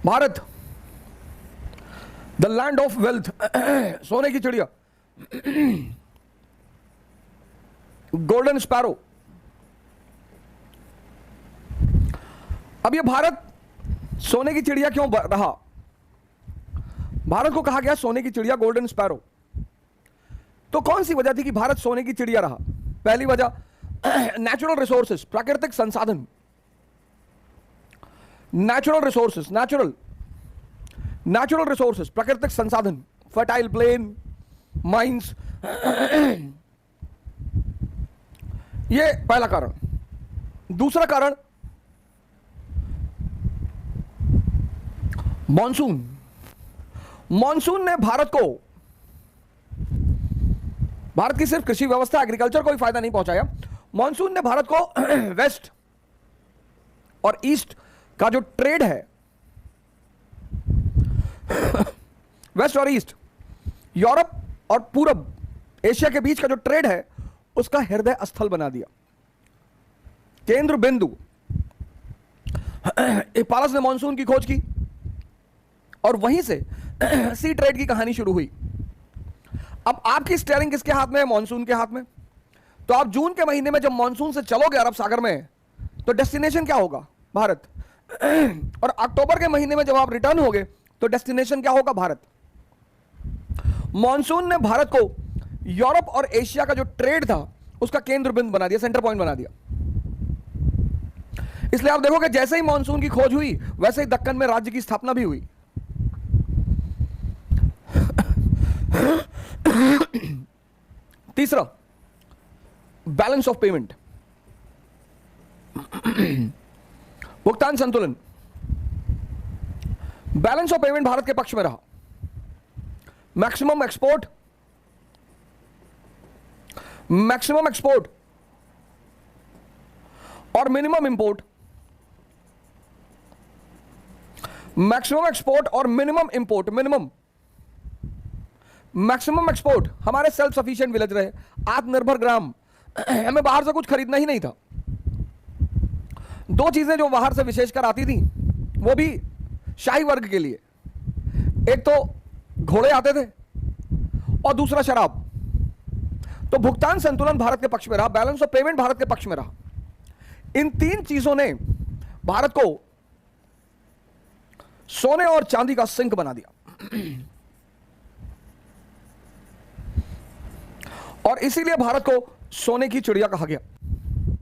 Bharat the land of wealth, सोने की चिड़िया, गोल्डन स्पैरो। अब ये भारत सोने की चिड़िया क्यों रहा? भारत को कहा गया सोने की चिड़िया, गोल्डन स्पैरो। तो कौन सी वजह थी कि भारत सोने की चिड़िया रहा? पहली वजह नेचुरल रिसोर्सेस, प्राकृतिक संसाधन, नेचुरल रिसोर्सेस, नेचुरल रिसोर्सेस, प्राकृतिक संसाधन, फर्टाइल प्लेन, माइंस, ये पहला कारण। दूसरा कारण मॉनसून। मॉनसून ने भारत की सिर्फ कृषि व्यवस्था, एग्रीकल्चर को ही फायदा नहीं पहुंचाया, मॉनसून ने भारत को वेस्ट और ईस्ट का जो ट्रेड है, वेस्ट और ईस्ट, यूरोप और पूरब एशिया के बीच का जो ट्रेड है, उसका हृदय स्थल बना दिया, केंद्र बिंदु। इपालस ने मॉनसून की खोज की और वहीं से सी ट्रेड की कहानी शुरू हुई। अब आपकी स्टीयरिंग किसके हाथ में है? मॉनसून के हाथ में। तो आप जून के महीने में जब मॉनसून से चलोगे अरब सागर में, तो डेस्टिनेशन क्या होगा? भारत। और अक्टूबर के महीने में जब आप रिटर्न होगे तो डेस्टिनेशन क्या होगा? भारत। मॉनसून ने भारत को यूरोप और एशिया का जो ट्रेड था उसका केंद्र बिंदु बना दिया, सेंटर पॉइंट बना दिया। इसलिए आप देखोगे जैसे ही मॉनसून की खोज हुई वैसे ही दक्कन में राज्य की स्थापना भी हुई। तीसरा, बैलेंस ऑफ पेमेंट, भुगतान संतुलन। बैलेंस ऑफ पेमेंट भारत के पक्ष में रहा। मैक्सिमम एक्सपोर्ट और मिनिमम इंपोर्ट, मैक्सिमम एक्सपोर्ट और मिनिमम इंपोर्ट। मैक्सिमम एक्सपोर्ट, हमारे सेल्फ सफिशिएंट विलेज रहे, आत्मनिर्भर ग्राम, हमें बाहर से कुछ खरीदना ही नहीं था। दो चीजें जो बाहर से विशेषकर आती थी वो भी शाही वर्ग के लिए, एक तो घोड़े आते थे और दूसरा शराब। तो भुगतान संतुलन भारत के पक्ष में रहा, बैलेंस ऑफ पेमेंट भारत के पक्ष में रहा। इन तीन चीजों ने भारत को सोने और चांदी का सिंक बना दिया और इसीलिए भारत को सोने की चिड़िया कहा गया।